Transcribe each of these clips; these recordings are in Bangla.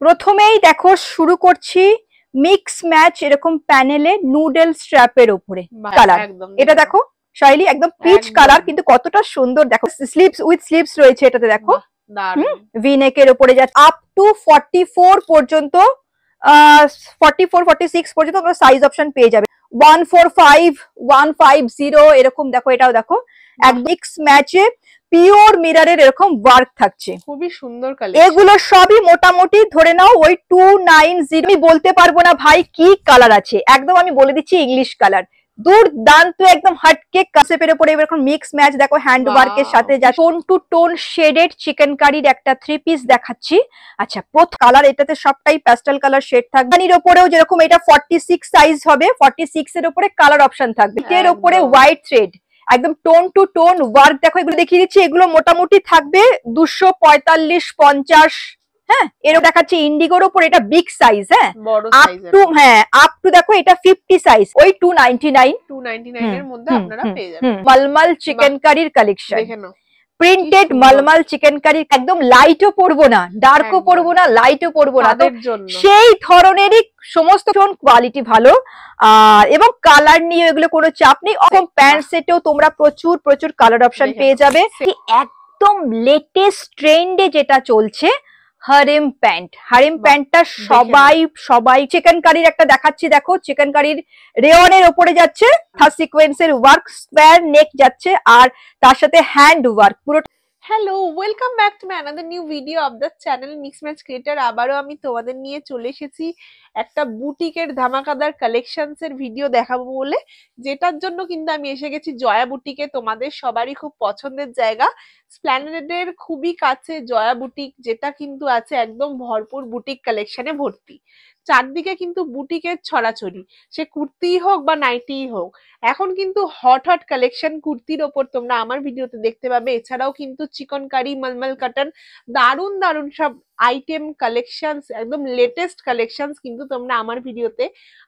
প্রথমেই দেখো শুরু করছি মিক্স ম্যাচ এরকম প্যানেলে নুডল স্ট্র্যাপের উপরে কালার। এটা দেখো শাইলি একদম পিচ কালার, কিন্তু কতটা সুন্দর দেখো। স্লিভস উইথ স্লিভস রয়েছে এটাতে, দেখো ভি নেকের উপরে যাচ্ছে আপ টু 44 পর্যন্ত, 44 46 পর্যন্ত তোমরা সাইজ অপশন পেয়ে যাবে। 145 150 এরকম দেখো। এটাও দেখো এক মিক্স ম্যাচে পিওর মিররের এরকম ওয়ার্ক থাকছে, খুবই সুন্দর কালার। এগুলো সবই মোটামুটি ধরে নাও ওই 290। আমি বলতে পারবো না ভাই কি কালার আছে, একদম আমি বলে দিচ্ছি ইংলিশ কালার, দুর্দান্ত একদম হটকে কনসেপ্টের উপরে এরকম মিক্স ম্যাচ দেখো হ্যান্ড ওয়ার্কের সাথে যা টোন টু টোন শেডেড চিকেন কারির একটা 3 পিস দেখাচ্ছি। আচ্ছা প্রথম কালার, এটাতে সবটাই প্যাস্টেল কালার শেড থাকবে। এর উপরেও যেরকম এটা 46 সাইজ হবে, 46 এর উপরে কালার অপশন থাকবে। এর উপরে হোয়াইট থ্রেড একদম টোন টু টোন ওয়ার্ক দেখো। এগুলো দেখিয়ে দিচ্ছি, এগুলো মোটামুটি থাকবে 245 50। হ্যাঁ, এরও দেখাচ্ছি ইন্ডিগোর উপর, এটা বিগ সাইজ। হ্যাঁ, আপ টু দেখো এটা 50 সাইজ, ওই 299 এর মধ্যে আপনারা পেয়ে যাবেন। মলমল চিকেন কারির কালেকশন, দেখে নাও প্রিন্টেড মলমল চিকেন কারি, একদম লাইটও পড়বো না, ডার্কও পড়বো না, লাইটও পড়বো না, সেই ধরনেরই সমস্ত কোয়ালিটি ভালো। এবং কালার নিয়ে এগুলো কোনো চাপ নেই। অরকম প্যান্ট সেটেও তোমরা প্রচুর প্রচুর কালার অপশন পেয়ে যাবে। একদম লেটেস্ট ট্রেন্ডে যেটা চলছে হারেম প্যান্ট, হারেম প্যান্টটা সবাই চিকেন কারির একটা দেখাচ্ছি, দেখো চিকেন কারির রেওয়ানের উপরে যাচ্ছে, থার্ড সিকোয়েন্সের ওয়ার্ক, স্কোয়ার নেক যাচ্ছে, আর তার সাথে হ্যান্ড ওয়ার্ক পুরো। Hello, welcome back to my another new video of the channel mix match creator. আবারও আমি তোমাদের নিয়ে চলে এসেছি একটা বুটিকের ধামাকাদার কালেকশনস এর ভিডিও দেখাবো বলে, যেটার জন্য কিন্তু আমি এসে গেছি জয়া বুটিকে। তোমাদের সবারই খুব পছন্দের জায়গা, স্প্ল্যানেডের খুবই কাছে জয়া বুটিক, যেটা কিন্তু আছে একদম ভরপুর বুটিক কালেকশনে ভর্তি। চারদিকে কিন্তু বুটিকের ছড়াছড়ি, সে কুর্তি হোক বা নাইটি হোক। এখন কিন্তু হট হট কালেকশন কুর্তির ওপর তোমরা আমার ভিডিওতে দেখতে পাবে। এছাড়াও কিন্তু চিকনকারি, মলমল কটন, দারুন দারুন সব আইটেম কালেকশনস, একদম লেটেস্ট কালেকশনস কিন্তু তোমরা আমার ভিডিওতে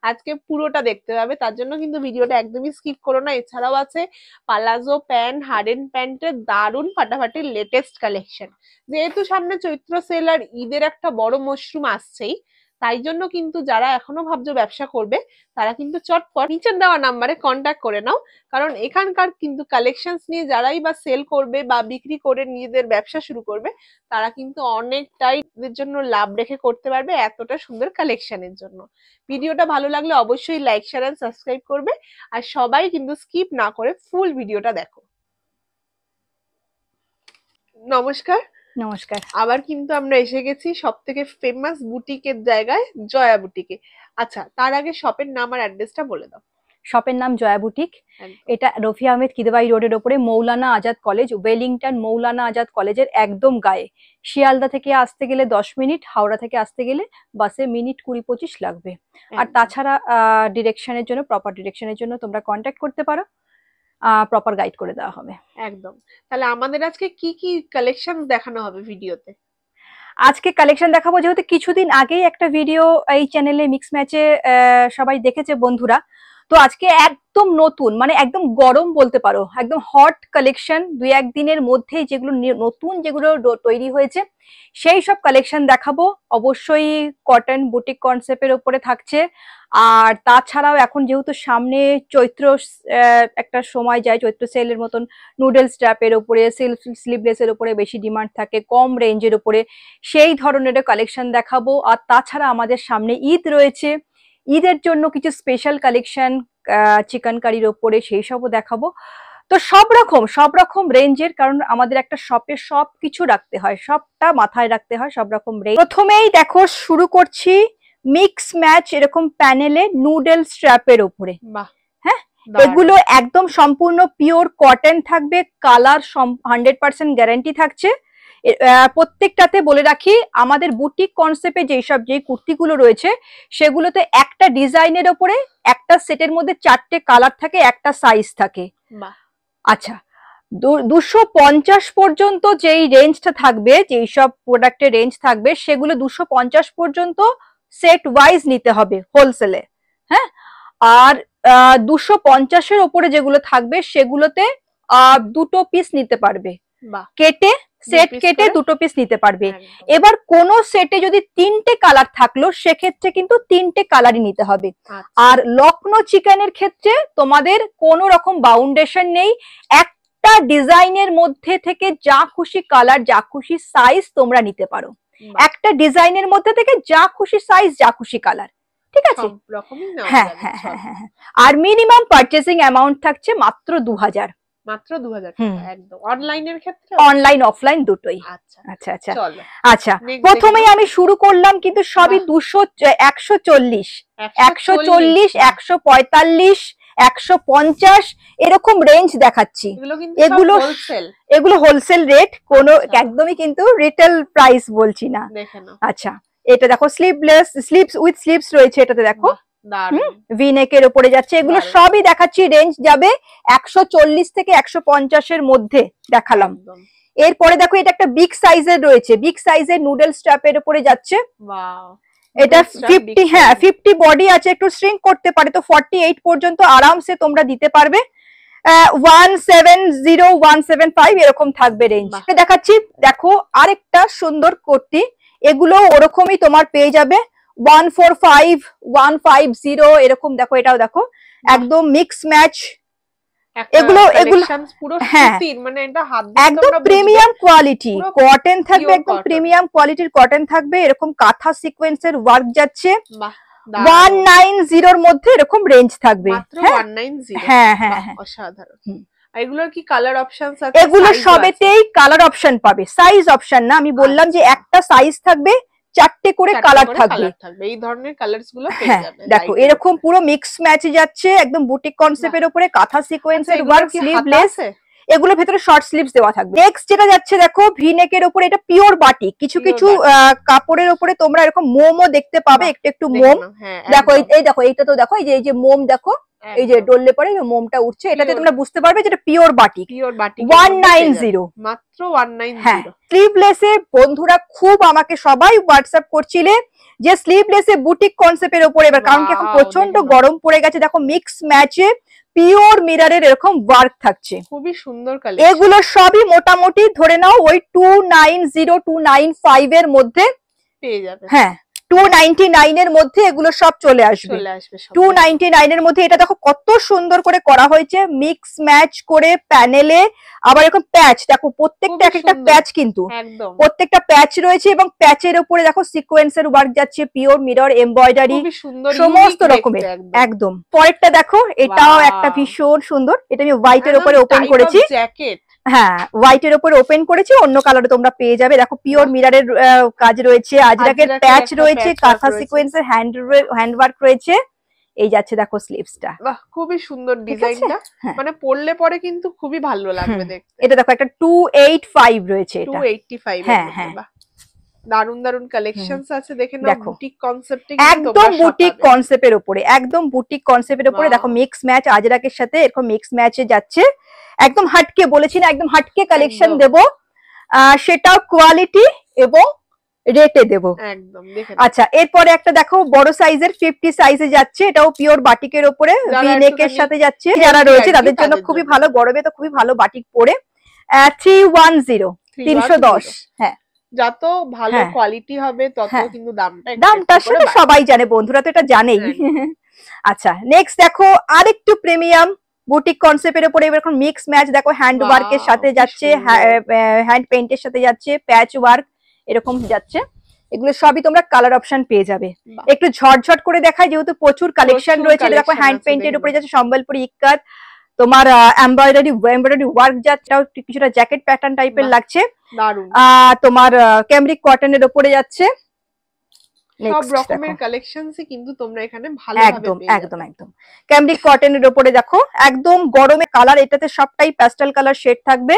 আজকে পুরোটা দেখতে পাবে। তার জন্য কিন্তু ভিডিওটা একদমই স্কিপ করো না। এছাড়াও আছে পালাজো প্যান্ট, হার্ডেন প্যান্টের দারুন ফাটাফাটি লেটেস্ট কালেকশন। যেহেতু সামনে চৈত্র সেল আর ঈদের একটা বড় মশরুম আসছেই, তাই জন্য কিন্তু যারা এখনো ভাবছো ব্যবসা করবে তারা কিন্তু চটপট নিচের দেওয়া নাম্বারে কন্ট্যাক্ট করে নাও। কারণ এখানকার কিন্তু কালেকশনস নিয়ে যারাই বা সেল করবে বা বিক্রি করে নিজেদের ব্যবসা শুরু করবে, তারা কিন্তু অনেকটাই এর জন্য লাভ রেখে করতে পারবে, এতটা সুন্দর কালেকশনের জন্য। ভিডিওটা ভালো লাগলে অবশ্যই লাইক, শেয়ার এন্ড সাবস্ক্রাইব করবে, আর সবাই কিন্তু স্কিপ না করে ফুল ভিডিওটা দেখো। নমস্কার। নমস্কার। আবার কিন্তু আমরা এসে গেছি সব থেকে ফেমাস বুটিকের জায়গায়, জয়া বুটিকে। আচ্ছা, তার আগে শপের নাম আর অ্যাড্রেসটা বলে দাও। শপের নাম জয়া বুটিক, এটা রফি আহমেদ কিদবাই রোডের ওপরে, মৌলানা আজাদ কলেজ, ওয়েলিংটন মৌলানা আজাদ কলেজের একদম গায়ে। শিয়ালদা থেকে আসতে গেলে 10 মিনিট, হাওড়া থেকে আসতে গেলে বাসে মিনিট 20-25 লাগবে। আর তাছাড়া ডিরেকশনের জন্য, প্রপার ডিরেকশনের জন্য তোমরা কন্ট্যাক্ট করতে পারো, প্রপার গাইড করে দেওয়া হবে। একদম। তাহলে আমাদের আজকে কি কি কালেকশন দেখানো হবে ভিডিওতে? আজকে কালেকশন দেখাবো, যেহেতু কিছুদিন আগেই একটা ভিডিও এই চ্যানেলে মিক্স ম্যাচে সবাই দেখেছে বন্ধুরা, তো আজকে একদম নতুন, মানে একদম গরম বলতে পারো, একদম হট কালেকশন, 2-1 দিনের মধ্যেই যেগুলো নতুন যেগুলো তৈরি হয়েছে সেই সব কালেকশন দেখাবো। অবশ্যই কটন বুটিক কনসেপ্টের উপরে থাকছে। আর তাছাড়াও এখন যেহেতু সামনে চৈত্র একটা সময় যায়, চৈত্র সেলের মতন নুডল স্ট্র্যাপের উপরে, স্লিভলেসের উপরে বেশি ডিমান্ড থাকে, কম রেঞ্জের উপরে, সেই ধরনের কালেকশন দেখাবো। আর তাছাড়া আমাদের সামনে ঈদ রয়েছে, ঈদের জন্য কিছু স্পেশাল কালেকশন চিকেন কারির ওপরে, সেই সবও দেখাবো। তো সব রকম রেঞ্জের, কারণ আমাদের একটা শপে সব কিছু রাখতে হয়, সবটা মাথায় রাখতে হয়, সব রকম রেঞ্জ। প্রথমেই দেখো শুরু করছি মিক্স ম্যাচ এরকম প্যানেলে নুডল স্ট্র্যাপের উপরে। হ্যাঁ, এগুলো একদম সম্পূর্ণ পিওর কটন থাকবে, কালার 100% গ্যারান্টি থাকছে। প্রত্যেকটাতে বলে রাখি, আমাদের বুটিক কনসেপ্টে যেই কুর্তিগুলো রয়েছে সেগুলোতে একটা ডিজাইনের ওপরে একটা সেটের মধ্যে 4টে কালার থাকে, একটা সাইজ থাকে। আচ্ছা, 250 পর্যন্ত যেই রেঞ্জটা থাকবে, যেই সব প্রোডাক্টের রেঞ্জ থাকবে, সেগুলো 250 পর্যন্ত সেট ওয়াইজ নিতে হবে হোলসেলে। হ্যাঁ, আর 250-এর ওপরে যেগুলো থাকবে সেগুলোতে 2টো পিস নিতে পারবে, কেটে সেট কেটে দুটো পিস নিতে পারবে। এবার কোন সেটে যদি 3টে কালার থাকলো সেক্ষেত্রে কিন্তু 3টে কালারই নিতে হবে। আর লখনৌ চিকেনের ক্ষেত্রে তোমাদের কোনো রকম বাউন্ডেশন নেই, একটা ডিজাইনের মধ্যে থেকে যা খুশি কালার যা খুশি সাইজ তোমরা নিতে পারো, একটা ডিজাইনের মধ্যে থেকে যা খুশি সাইজ যা খুশি কালার, ঠিক আছে? হ্যাঁ হ্যাঁ হ্যাঁ হ্যাঁ। আর মিনিমাম পারচেজিং অ্যামাউন্ট থাকছে মাত্র 2000, মাত্র 2000 টাকা। একদম অনলাইনের ক্ষেত্রে অনলাইন অফলাইন দুটোই। আচ্ছা আচ্ছা আচ্ছা আচ্ছা, প্রথমেই আমি শুরু করলাম কিন্তু সবই 140 145 150 এরকম রেঞ্জ দেখাচ্ছি। এগুলো হোলসেল রেট, কোনো একদমই কিন্তু রিটেল প্রাইস বলছি না। আচ্ছা, এটা দেখো স্লিভলেস, স্লিভস উইথ স্লিভস রয়েছে, এটাতে দেখো ভি নেকের উপরে যাচ্ছে। এগুলো সবই দেখাচ্ছি, রেঞ্জ যাবে 140 থেকে 150 এর মধ্যে দেখালাম। এরপরে দেখো এটা একটা বিগ সাইজের রয়েছে, বিগ সাইজের নুডল স্ট্র্যাপের উপরে যাচ্ছে। এটা 50, হ্যাঁ 50 বডি আছে, একটু শ্রিঙ্ক করতে পারে, তো 48 পর্যন্ত আরামসে তোমরা দিতে পারবে। 170 175 এরকম থাকবে রেঞ্জ। দেখাচ্ছি দেখো আরেকটা সুন্দর কুর্তি, এগুলো ওরকমই তোমার পেয়ে যাবে 145 150 এরকম। দেখো এটাও দেখো একদম মিক্স ম্যাচ, এগুলো পুরো সুতির, মানে এটা হাত দিয়ে একদম প্রিমিয়াম কোয়ালিটি কটন থাকবে, একদম প্রিমিয়াম কোয়ালিটির কটন থাকবে। এরকম কাঁথা সিকোয়েন্সের ওয়ার্ক যাচ্ছে। 190 এর মধ্যে এরকম রেঞ্জ থাকবে, মাত্র 190। হ্যাঁ হ্যাঁ হ্যাঁ, অসাধারণ। এগুলোর কি কালার অপশনস আছে? এগুলো সবেতেই কালার অপশন পাবে, সাইজ অপশন না। আমি বললাম যে একটা সাইজ থাকবে, 4টে করে কালার থাকবে, এই ধরনের কালারস গুলো পেয়ে যাবে। দেখো এরকম পুরো মিক্স ম্যাচে যাচ্ছে, একদম বুটিক কনসেপ্টের উপরে কাঁথা সিকোয়েন্সের ওয়ার্ক, স্লিভলেস, এগুলো ভেতরে শর্ট স্লিভস দেওয়া থাকবে। নেক্সট যেটা যাচ্ছে দেখো ভি নেকের উপরে, এটা পিওর বাটিক। কিছু কিছু কাপড়ের উপরে তোমরা এরকম মোমও দেখতে পাবে, একটু একটু মোম। দেখো এই দেখো এইটা তো দেখো, এই যে মোম দেখো, এই যে ডললে পরে মোমটা উঠছে, এটাতে তোমরা বুঝতে পারবে যেটা পিওর বাটিক। 190 মাত্র 190। হ্যাঁ, স্লিভলেসে বন্ধুরা খুব আমাকে সবাই হোয়াটসঅ্যাপ করছিলে যে স্লিভলেসে বুটিক কনসেপ্টের উপরে, এবার কারণ কি এখন প্রচন্ড গরম পড়ে গেছে, দেখো মিক্স ম্যাচে পিওর মিররের এরকম ওয়ার্ক থাকছে, খুবই সুন্দর কালেকশন। এগুলো সবই মোটামুটি ধরে নাও ওই 290 295 এর মধ্যে পেয়ে যাবে। হ্যাঁ, 299 এর মধ্যে এগুলো সব চলে আসবে। 299 এর মধ্যে। এটা দেখো কত সুন্দর করে করা হয়েছে, মিক্স ম্যাচ করে প্যানেলে, আবার এরকম প্যাচ দেখো, প্রত্যেকটা একটা প্যাচ, কিন্তু প্রত্যেকটা প্যাচ রয়েছে, এবং প্যাচের উপরে দেখো সিকোয়েন্সের ওয়ার্ক যাচ্ছে, পিওর মিরর এমব্রয়ডারি সমস্ত রকমের একদম। পরেরটা দেখো, এটাও একটা ভীষণ সুন্দর, এটা আমি হোয়াইটের উপরে ওপেন করেছি। হ্যাঁ, হোয়াইটের উপরে ওপেন করেছি, অন্য কালারে তোমরা পেয়ে যাবে। দেখো পিওর মিররের কাজ রয়েছে, আজরাকের প্যাচ রয়েছে, কাঁথা সিকোয়েন্সের হ্যান্ড ওয়ার্ক রয়েছে। এই যাচ্ছে দেখো স্লিভসটা, বাহ খুবই সুন্দর ডিজাইনটা, মানে পরলে পরে কিন্তু খুবই ভালো লাগবে দেখতে। এটা দেখো একটা 285 রয়েছে, এটা 285। হ্যাঁ হ্যাঁ, দারুন দারুন কালেকশনস আছে, দেখে নাও। বুটিক কনসেপ্টে, একদম বুটিক কনসেপ্টের উপরে, একদম বুটিক কনসেপ্টের উপরে। দেখো মিক্স ম্যাচ আজরাকের সাথে এরকম মিক্স ম্যাচে যাচ্ছে, একদম হাটকে, বলেছি না একদম হাটকে কালেকশন দেব, সেটাও কোয়ালিটি এবং রেটে দেব একদম। আচ্ছা, এরপরে একটা দেখো বড় সাইজের 50 সাইজে যাচ্ছে, এটাও পিওর বাটিকের উপরে ভি নেকের সাথে যাচ্ছে, যারা রয়েছে তাদের জন্য খুবই ভালো, গরমে তো খুবই ভালো বাটিক পরে। 310 310। হ্যাঁ, যত ভালো কোয়ালিটি হবে তত কিন্তু দামটা সেটা সবাই জানে, বন্ধুরা তো এটা জানেই। আচ্ছা, নেক্সট দেখো আরেকটু প্রিমিয়াম বুটিক কনসেপ্টের উপরে এরকম মিক্স ম্যাচ, দেখো হ্যান্ড ওয়ার্কের সাথে যাচ্ছে, হ্যান্ড পেইন্টের সাথে যাচ্ছে, প্যাচ ওয়ার্ক এরকম যাচ্ছে। এগুলো সবই তোমরা কালার অপশন পেয়ে যাবে। একটু ঝটঝট করে দেখায় যেহেতু প্রচুর কালেকশন রয়েছে। দেখো হ্যান্ড পেইন্টের উপরে যাচ্ছে, সম্বলপুরি ইক্কাত, তোমার এমব্রয়ডারি ওয়ার্ক যাচ্ছে, কিছুটা জ্যাকেট প্যাটার্ন টাইপের লাগছে, তোমার ক্যামরিক কটনের উপরে যাচ্ছে। সব রকমের কালেকশনসই কিন্তু তোমরা এখানে ভালো একদম একদম একদম ক্যামরিক কটনের উপরে দেখো, একদম গরমে কালার, এটাতে সবটাই প্যাস্টেল কালার শেড থাকবে।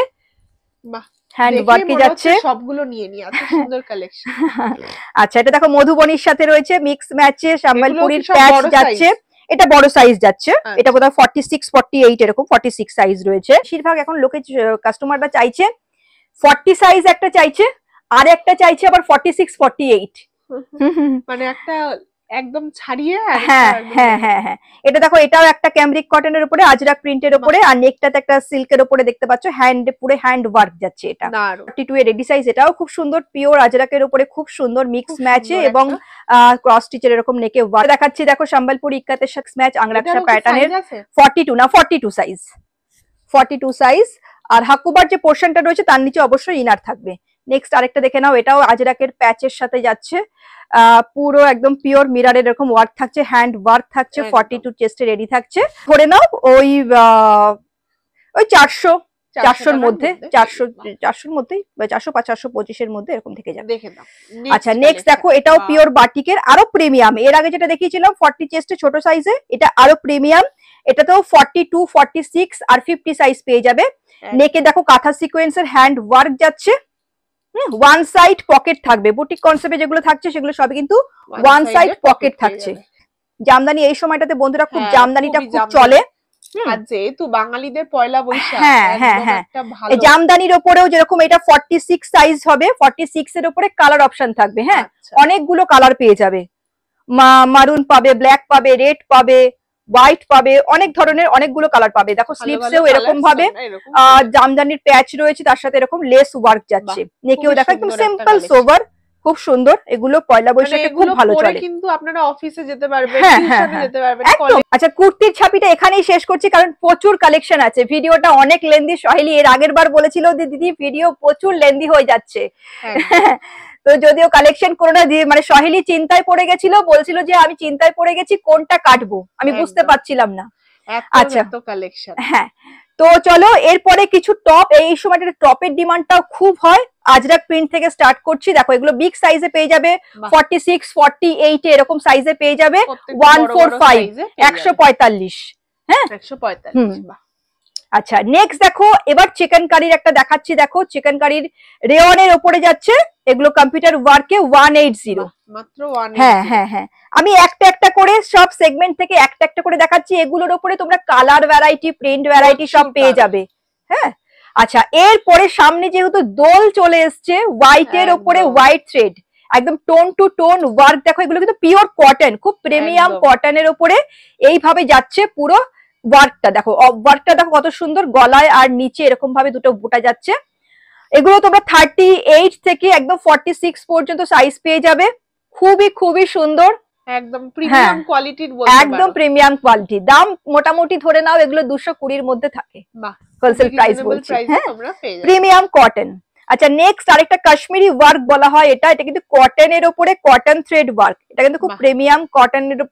বাহ, হ্যান্ড ওয়ার্কে যাচ্ছে, সবগুলো নিয়ে এত সুন্দর কালেকশন। আচ্ছা, এটা দেখো মধুবনীর সাথে রয়েছে মিক্স ম্যাচে, সম্বলপুরীর প্যাচ যাচ্ছে, এটা বড় সাইজ যাচ্ছে, এটা বোধহয় 46 48 এরকম 46 সাইজ রয়েছে। বেশিরভাগ এখন লোকে কাস্টমাররা চাইছে 40 সাইজ একটা চাইছে, আর একটা চাইছে আবার 46 48, মানে একটা একদম ছাড়িয়ে হ্যাঁ হ্যাঁ হ্যাঁ হ্যাঁ, এটা দেখো, এটাও একটা ক্যামরিক কটনের উপরে আজরাক প্রিন্টের উপরে, আর নেকটাতে একটা সিল্কের উপরে দেখতে পাচ্ছ পুরো হ্যান্ড ওয়ার্ক যাচ্ছে। এটা 42 এর রেডি সাইজ, এটাও খুব সুন্দর, পিওর আজরাকের উপরে খুব সুন্দর মিক্স ম্যাচে এবং ক্রস স্টিচের এরকম নেকে ওয়ার্ক দেখাচ্ছি। দেখো সম্বলপুরি ইক্কাতের সাথে ম্যাচ আংরাকশা প্যাটার্নের 42 না 42 সাইজ, 42 সাইজ। আর হাকুবার যে পোর্শনটা রয়েছে তার নিচে অবশ্যই ইনার থাকবে। নেক্সট আরেকটা দেখে নাও, এটাও আজরাকের প্যাচের সাথে যাচ্ছে, পুরো একদম পিওর মিরারের এরকম ওয়ার্ক থাকছে, হ্যান্ড ওয়ার্ক থাকছে, 42 চেস্টে রেডি থাকছে। ধরে নাও ওই 400 মধ্যে, 400 মধ্যেই, 425 এর মধ্যে এরকম থেকে যাবে। আচ্ছা নেক্সট দেখো, এটাও পিওর বাটিকের, আরো প্রিমিয়াম। এর আগে যেটা দেখিয়েছিলাম 40 চেস্টে ছোট সাইজে, এটা আরো প্রিমিয়াম। এটাতেও 42, 46 আর 50 সাইজ পেয়ে যাবে। নেকে দেখো কাঁথা সিকোয়েন্সের হ্যান্ড ওয়ার্ক যাচ্ছে, ওয়ান সাইড পকেট থাকবে। বুটিক কনসেপ্টে যেগুলো থাকছে সেগুলো সবই কিন্তু ওয়ান সাইড পকেট থাকছে। জামদানি এই সময়টাতে বন্ধুরা খুব, জামদানিটা খুব চলে, আর যেহেতু বাঙালিদের পয়লা বৈশাখ, হ্যাঁ হ্যাঁ হ্যাঁ, জামদানির ওপরেও যেরকম এটা 46 সাইজ হবে, 46 এর উপরে কালার অপশন থাকবে। হ্যাঁ, অনেকগুলো কালার পেয়ে যাবে, মারুন পাবে, ব্ল্যাক পাবে, রেড পাবে, হোয়াইট পাবে, অনেক ধরনের অনেকগুলো কালার পাবে। দেখো স্লিপসেও এরকম ভাবে জামদানির প্যাচ রয়েছে, তার সাথে এরকম লেস ওয়ার্ক যাচ্ছে। নেকেও দেখো একদম সিম্পল সোবার, খুব সুন্দর। এগুলো পয়লা বৈশাখে খুব ভালো চলে, কিন্তু আপনারা অফিসে যেতে পারবেন, টিউশনে যেতে পারবেন। আচ্ছা কুর্তির ছাপিটা এখানেই শেষ করছি, কারণ প্রচুর কালেকশন আছে। ভিডিওটা অনেক লেন্দি, সোহেলি এর আগের বার বলেছিল যে দিদি ভিডিও প্রচুর লেন্দি হয়ে যাচ্ছে, তো যদিও কালেকশন করোনা দিয়ে মানে সোহেলি চিন্তায় পড়ে গেছিল, বলছিল যে আমি চিন্তায় পড়ে গেছি কোনটা কাটবো, আমি বুঝতে পারছিলাম না। আচ্ছা কালেকশন, হ্যাঁ, তো চলো এরপরে কিছু টপ, এই সময়টা টপের ডিমান্ডটাও খুব হয়। আজরাক প্রিন্ট থেকে স্টার্ট করছি। দেখো এগুলো বিগ সাইজে পেয়ে যাবে, 46, 48 এরকম সাইজে পেয়ে যাবে, 145, 145। হ্যাঁ 145। আচ্ছা নেক্সট দেখো, এবার চিকেন কারির একটা দেখাচ্ছি। দেখো চিকেন কারির রেওয়ানের উপরে যাচ্ছে, এগুলো কম্পিউটার ওয়ার্কে 180 মাত্র। হ্যাঁ হ্যাঁ হ্যাঁ, আমি একটা একটা করে সব সেগমেন্ট থেকে একটা একটা করে দেখাচ্ছি। এগুলোর উপরে তোমরা কালার ভ্যারাইটি, প্রিন্ট ভ্যারাইটি সব পেয়ে যাবে। হ্যাঁ আচ্ছা, এরপরে সামনে যেহেতু দোল চলে এসছে, হোয়াইটের উপরে হোয়াইট থ্রেড, একদম টোন টু টোন ওয়ার্ক। দেখো এগুলো কিন্তু পিওর কটন, খুব প্রিমিয়াম কটনের উপরে এইভাবে যাচ্ছে পুরো ওয়ার্কটা। দেখো ওয়ার্কটা দেখো কত সুন্দর, গলায় আর নিচে এরকম ভাবে দুটো বুটা যাচ্ছে। এগুলো তোমরা 38 থেকে একদম 46 পর্যন্ত সাইজ পেয়ে যাবে, খুবই খুবই সুন্দর, একদম প্রিমিয়াম কোয়ালিটির, একদম প্রিমিয়াম কোয়ালিটি। দাম মোটামুটি ধরে নাও এগুলো 220 এর মধ্যে থাকে, হোলসেল প্রাইস বলছি। হ্যাঁ প্রিমিয়াম কটন। আচ্ছা নেক্সট আরেকটা কাশ্মীরি ওয়ার্ক বলা হয়, এটা কিন্তু কটনের উপরে কটন থ্রেড ওয়ার্ক। এটা কিন্তু খুব প্রিমিয়াম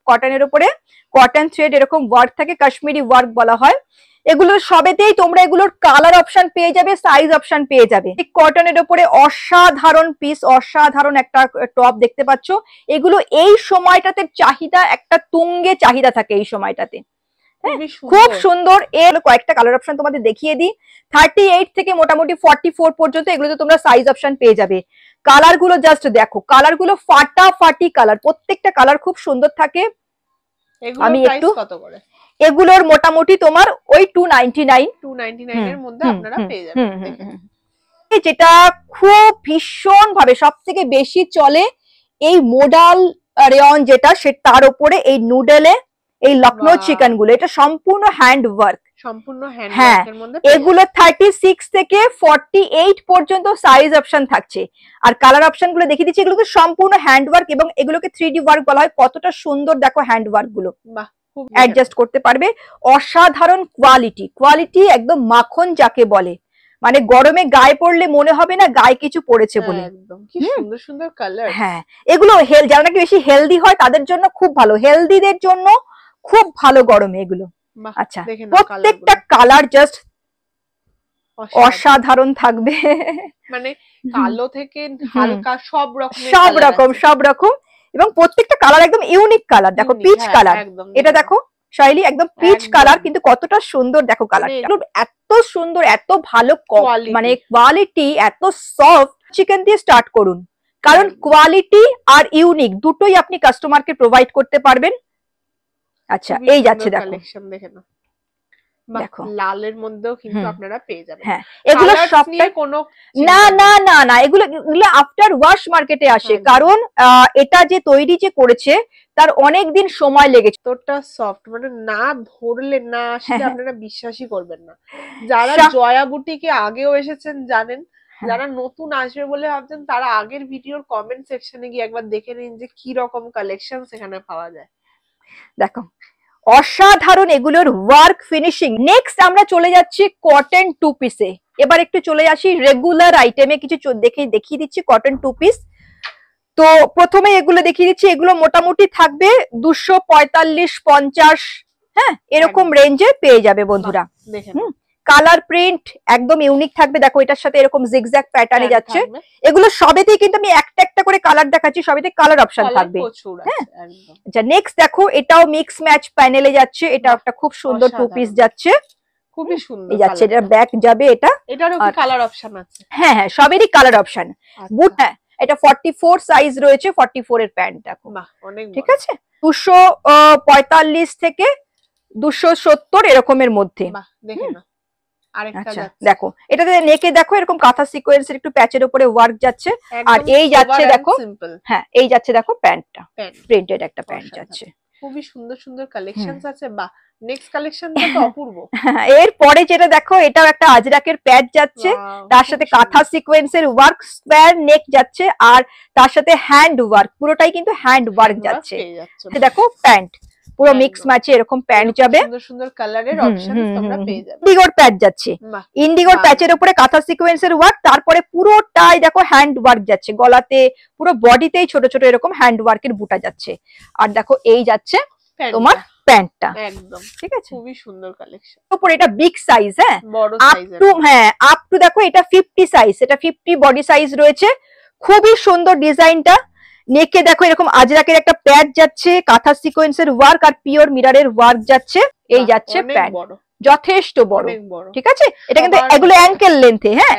কটনের উপরে কটন থ্রেড এরকম ওয়ার্ক থাকে, কাশ্মীরি ওয়ার্ক বলা হয়। এগুলো সবেতেই তোমরা এগুলোর কালার অপশন পেয়ে যাবে, সাইজ অপশন পেয়ে যাবে। কটনের উপরে অসাধারণ পিস, অসাধারণ একটা টপ দেখতে পাচ্ছ। এগুলো এই সময়টাতে চাহিদা, একটা তুঙ্গে চাহিদা থাকে এই সময়টাতে, খুব সুন্দর। এর কয়েকটা কালার অপশন তোমাদের দেখিয়ে দিই। 38 থেকে মোটামুটি 44 পর্যন্ত এগুলোতে তোমরা সাইজ অপশন পেয়ে যাবে। কালার গুলো জাস্ট দেখো, কালার গুলো ফাটাফাটি কালার, প্রত্যেকটা কালার খুব সুন্দর থাকে। আমি একটু এগুলোর মোটামুটি তোমার ওই 299 এর মধ্যে আপনারা পেয়ে যাবেন। যেটা খুব ভীষণ ভাবে সব থেকে বেশি চলে এই মোডাল রেয়ন, যেটা সে তার উপরে এই নুডেলে এই লখনৌ চিকেন গুলো, এটা সম্পূর্ণ হ্যান্ড ওয়ার্ক, সম্পূর্ণ হ্যান্ড হ্যাঁ। ওয়ার্কের মধ্যে এগুলো 36 থেকে 48 পর্যন্ত সাইজ অপশন থাকছে। আর কালার অপশন গুলো দেখিয়ে দিচ্ছি, এগুলো সম্পূর্ণ হ্যান্ড ওয়ার্ক এবং এগুলোকে 3D ওয়ার্ক বলা হয়। কতটা সুন্দর দেখো হ্যান্ড ওয়ার্ক গুলো, অ্যাডজাস্ট করতে পারবে। অসাধারণ কোয়ালিটি একদম মাখন যাকে বলে, মানে গরমে গায়ে পড়লে মনে হবে না গায়ে কিছু পড়েছে বলে। একদম কি সুন্দর সুন্দর কালার। হ্যাঁ এগুলো যারা নাকি বেশি হেলদি হয় তাদের জন্য খুব ভালো, হেলদিদের জন্য খুব ভালো গরমে এগুলো। আচ্ছা প্রত্যেকটা কালার জাস্ট অসাধারণ থাকবে, মানে কালো থেকে হালকা সব রকম এবং প্রত্যেকটা কালার একদম ইউনিক কালার। দেখো পিচ কালার, এটা দেখো শাইলি একদম পিচ কালার, কিন্তু কতটা সুন্দর দেখো কালারটা, এত সুন্দর, এত ভালো মানে কোয়ালিটি, এত সফট। চিকেন দিয়ে স্টার্ট করুন, কারণ কোয়ালিটি আর ইউনিক দুটোই আপনি কাস্টমারকে প্রোভাইড করতে পারবেন। আচ্ছা এই যাচ্ছে দেখো, দেখো লালের মধ্যেও কিন্তু আপনারা পেয়ে যাবেন। হ্যাঁ, এগুলো সবটাই কোনো না না না না, এগুলো আফটার ওয়াশ মার্কেটে আসে, কারণ এটা যে তৈরি যে করেছে তার অনেক দিন সময় লেগেছে। তোরটা সফট, মানে না ধরলে না আসলে আপনারা বিশ্বাসই করবেন না। যারা জয়া বুটিকে আগেও এসেছেন জানেন, যারা নতুন আসবে বলে ভাবছেন তারা আগের ভিডিওর কমেন্ট সেকশনে গিয়ে একবার দেখে নিন যে কি রকম কালেকশন সেখানে পাওয়া যায়। দেখো অসাধারণ এগুলোর ওয়ার্ক ফিনিশিং। নেক্সট আমরা চলে যাচ্ছি কটন টু পিসে। এবার একটু চলে আসি রেগুলার আইটেমে, কিছু দেখিয়ে দিচ্ছি কটন টু পিস। তো প্রথমে এগুলো দেখিয়ে দিচ্ছি, এগুলো মোটামুটি থাকবে 245-50, হ্যাঁ এরকম রেঞ্জে পেয়ে যাবে বন্ধুরা। কালার প্রিন্ট একদম ইউনিক থাকবে। দেখো এটার সাথে এরকম জিগজ্যাগ প্যাটার্নে যাচ্ছে। এগুলো সবেতেই কিন্তু আমি একটা একটা করে কালার দেখাচ্ছি, সবেতে কালার অপশন থাকবে। হ্যাঁ, আচ্ছা নেক্সট দেখো এটাও মিক্স ম্যাচ প্যানেলে যাচ্ছে। এটা একটা খুব সুন্দর টু পিস যাচ্ছে, খুবই সুন্দর যাচ্ছে। এটা ব্যাক যাবে, এটারও কি কালার অপশন আছে? হ্যাঁ হ্যাঁ, সবেরই কালার অপশন। বুট, হ্যাঁ এটা 44 সাইজ রয়েছে, 44 এর প্যান্ট। দেখো ঠিক আছে, 245 থেকে 270 এরকমের মধ্যে। আচ্ছা দেখো এটাতে নেকে দেখো এরকম কাঁথা সিকোয়েন্সের একটু প্যাচের উপরে ওয়ার্ক যাচ্ছে। আর এই যাচ্ছে দেখো, হ্যাঁ এই যাচ্ছে দেখো প্যান্টটা, প্রিন্টেড একটা প্যান্ট যাচ্ছে। খুবই সুন্দর সুন্দর কালেকশনস আছে। বাহ, নেক্সট কালেকশনটা তো অপূর্ব। এর পরে যেটা দেখো এটাও একটা আজরাকের প্যাচ যাচ্ছে, তার সাথে কাঁথা সিকোয়েন্সের ওয়ার্ক, স্কোয়ার নেক যাচ্ছে, আর তার সাথে হ্যান্ড ওয়ার্ক, পুরোটাই কিন্তু হ্যান্ড ওয়ার্ক যাচ্ছে। দেখো প্যান্ট পুরো মিক্স ম্যাচে এরকম প্যান্ট যাবে, সুন্দর সুন্দর কালারের অপশনস তোমরা পেয়ে যাবে। ইন্ডিগোর প্যাচ যাচ্ছে, ইন্ডিগোর প্যাচের উপরে কাঁথা সিকোয়েন্সের ওয়ার্ক, তারপরে পুরোটাই দেখো হ্যান্ড ওয়ার্ক যাচ্ছে, গলাতে পুরো বডিতেই ছোট ছোট এরকম হ্যান্ড ওয়ার্কের বুটা যাচ্ছে। আর দেখো এই যাচ্ছে তোমার প্যান্টটা, একদম ঠিক আছে, খুবই সুন্দর কালেকশন। উপরে এটা বিগ সাইজ, হ্যাঁ বড় সাইজের, হ্যাঁ আপ টু দেখো এটা 50 সাইজ, এটা 50 বডি সাইজ রয়েছে। খুবই সুন্দর ডিজাইনটা। নেকে দেখো এরকম আজরাকের একটা প্যাচ যাচ্ছে, কাঁথা সিকোয়েন্সের ওয়ার্ক আর পিওর মিররের ওয়ার্ক যাচ্ছে। এই যাচ্ছে প্যান্ট, যথেষ্ট বড়, ঠিক আছে। এটা কিন্তু এগুলো অ্যাঙ্কেল লেন্থে। হ্যাঁ,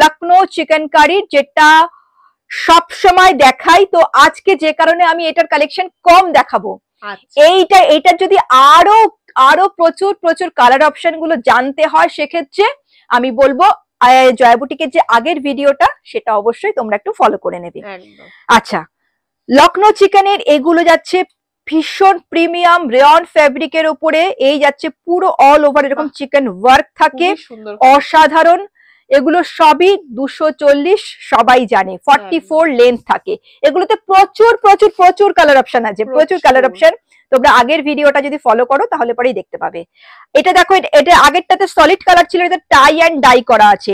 লখনৌ চিকেন কারি যেটা সব সময় দেখাই, তো আজকে যে কারণে আমি এটার কালেকশন কম দেখাবো। এইটার যদি আরো আরো প্রচুর প্রচুর কালার অপশন গুলো জানতে হয়, সেক্ষেত্রে আমি বলবো জয়া বুটিকের যে আগের ভিডিওটা সেটা অবশ্যই তোমরা একটু ফলো করে নেবে। আচ্ছা, লখনৌ চিকেনের এগুলো যাচ্ছে ভীষণ প্রিমিয়াম রেয়ন ফেব্রিকের উপরে। এই যাচ্ছে পুরো অল ওভার এরকম চিকেন ওয়ার্ক থাকে, অসাধারণ। এগুলো সবই 240, সবাই জানে 44 লেন্থ থাকে। এগুলোতে প্রচুর প্রচুর প্রচুর কালার অপশন আছে, প্রচুর কালার অপশন। তোমরা আগের ভিডিওটা যদি ফলো করো তাহলে পরেই দেখতে পাবে। এটা দেখো, এটা আগেরটাতে সলিড কালার ছিল, এটা টাই অ্যান্ড ডাই করা আছে।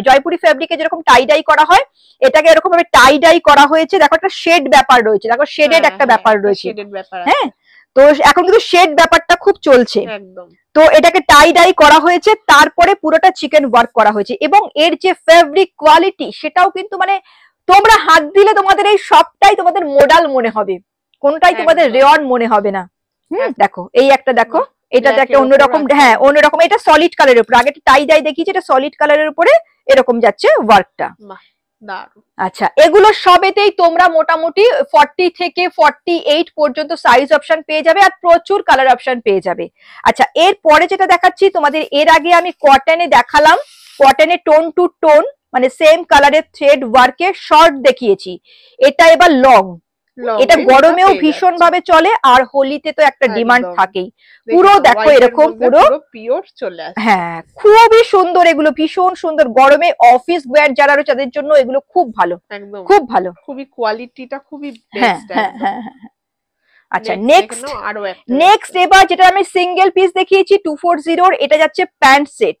জয়পুরি ফেব্রিকে যেরকম টাই ডাই করা হয়, এটাকে এরকম ভাবে টাই ডাই করা হয়েছে। দেখো একটা শেড ব্যাপার রয়েছে, দেখো শেডেড একটা ব্যাপার রয়েছে। হ্যাঁ, তো এখন কিন্তু শেড ব্যাপারটা খুব চলছে। তো এটাকে টাই ডাই করা হয়েছে, তারপরে পুরোটা চিকেন ওয়ার্ক করা হয়েছে। এবং এর যে ফেব্রিক কোয়ালিটি সেটাও কিন্তু মানে তোমরা হাত দিলে তোমাদের এই সবটাই তোমাদের মোডাল মনে হবে, কোনটাই তোমাদের রেয়ন মনে হবে না। দেখো এই একটা, দেখো এটাতে একটা অন্যরকম, হ্যাঁ অন্যরকম। এটা সলিড কালারের উপরে, আগে টাই ডাই দেখিয়েছি, এটা সলিড কালারের উপরে এরকম যাচ্ছে ওয়ার্কটা। আচ্ছা, এগুলো সবেতেই তোমরা মোটামুটি 40 থেকে 48 পর্যন্ত সাইজ অপশন পেয়ে যাবে, আর প্রচুর কালার অপশন পেয়ে যাবে। আচ্ছা, এর পরে যেটা দেখাচ্ছি তোমাদের, এর আগে আমি কটনে দেখালাম, কটনে টোন টু টোন মানে সেম কালারের থ্রেড ওয়ার্কে শর্ট দেখিয়েছি। এটা এবার লং, এটা গরমেও ভীষণ ভাবে চলে, আর হোলিতে তো একটা ডিমান্ড থাকেই। পুরো দেখো এরকম পুরো পিওর চলে আসে। হ্যাঁ, খুবই সুন্দর, এগুলো ভীষণ সুন্দর। গরমে অফিস ওয়্যার যারা রয়েছে তাদের জন্য এগুলো খুব ভালো, খুব ভালো, খুবই কোয়ালিটিটা খুবই বেস্ট। আচ্ছা, নেক্সট এবার যেটা আমি সিঙ্গেল পিস দেখিয়েছি 240, এটা যাচ্ছে প্যান্ট সেট।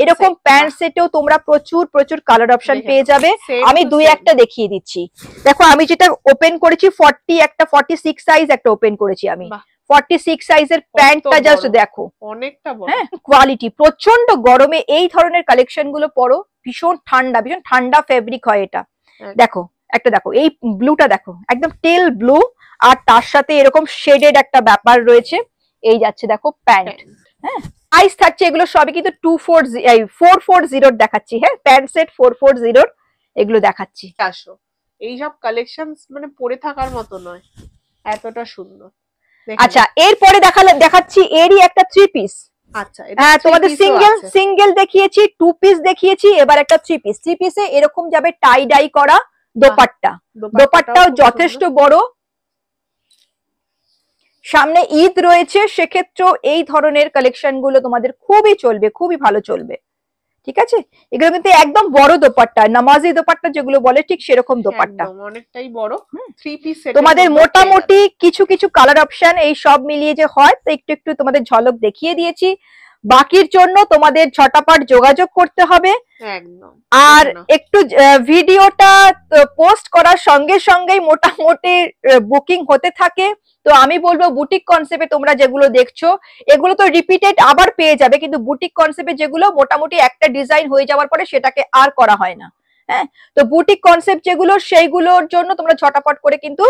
এরকম প্যান্ট সেটেও তোমরা প্রচুর প্রচুর কালার অপশন পেয়ে যাবে। আমি দুই একটা দেখিয়ে দিচ্ছি। দেখো আমি যেটা ওপেন করেছি 40, একটা 46 সাইজ একটা ওপেন করেছি আমি। 46 সাইজের প্যান্টটা জাস্ট দেখো, অনেকটা বড়। হ্যাঁ, কোয়ালিটি প্রচন্ড। গরমে এই ধরনের কালেকশন গুলো পরো, ভীষণ ঠান্ডা, ভীষণ ঠান্ডা ফেব্রিক হয় এটা। দেখো একটা, দেখো এই ব্লুটা দেখো, একদম টেল ব্লু, আর তার সাথে এরকম শেডেড একটা ব্যাপার রয়েছে। এই যাচ্ছে দেখো প্যান্ট। হ্যাঁ, সাইজ থাকছে এগুলো সবই কিন্তু 440 দেখাচ্ছি। হ্যাঁ, প্যান্ট সেট 440 এগুলো দেখাচ্ছি। আসো, এইসব কালেকশনস মানে পরে থাকার মতো নয়, এতটা সুন্দর। আচ্ছা, এরপরে দেখাচ্ছি এরই একটা 3 পিস। আচ্ছা, হ্যাঁ, তোমাদের সিঙ্গেল দেখিয়েছি, 2 পিস দেখিয়েছি, এবার একটা 3 পিস। 3 পিসে এরকম যাবে টাই ডাই করা দোপাট্টা। দোপাট্টাও যথেষ্ট বড়। সামনে ঈদ রয়েছে, সেক্ষেত্রেও এই ধরনের কালেকশন গুলো তোমাদের খুবই চলবে, খুবই ভালো চলবে। ঠিক আছে, এগুলো কিন্তু একদম বড় দোপাট্টা, নামাজি দোপাট্টা যেগুলো বলে, ঠিক সেরকম দোপাট্টা, অনেকটাই বড়। 3 পিস তোমাদের মোটামুটি কিছু কিছু কালার অপশন এই সব মিলিয়ে যে হয়, তো একটু একটু তোমাদের ঝলক দেখিয়ে দিয়েছি। বাকির জন্য তোমাদের ঝটাপট যোগাযোগ করতে হবে। একদম। আর একটু ভিডিওটা পোস্ট করার সঙ্গে সঙ্গেই মোটামুটি বুকিং হতে থাকে। তো আমি বলবো বুটিক কনসেপ্টে তোমরা যেগুলো দেখছো এগুলো তো রিপিটেড আবার পেয়ে যাবে, কিন্তু বুটিক কনসেপ্টে যেগুলো মোটামুটি একটা ডিজাইন হয়ে যাওয়ার পরে সেটাকে আর করা হয় না। হ্যাঁ, তো বুটিক কনসেপ্ট যেগুলো সেইগুলোর জন্য তোমরা ঝটাপট করে কিন্তু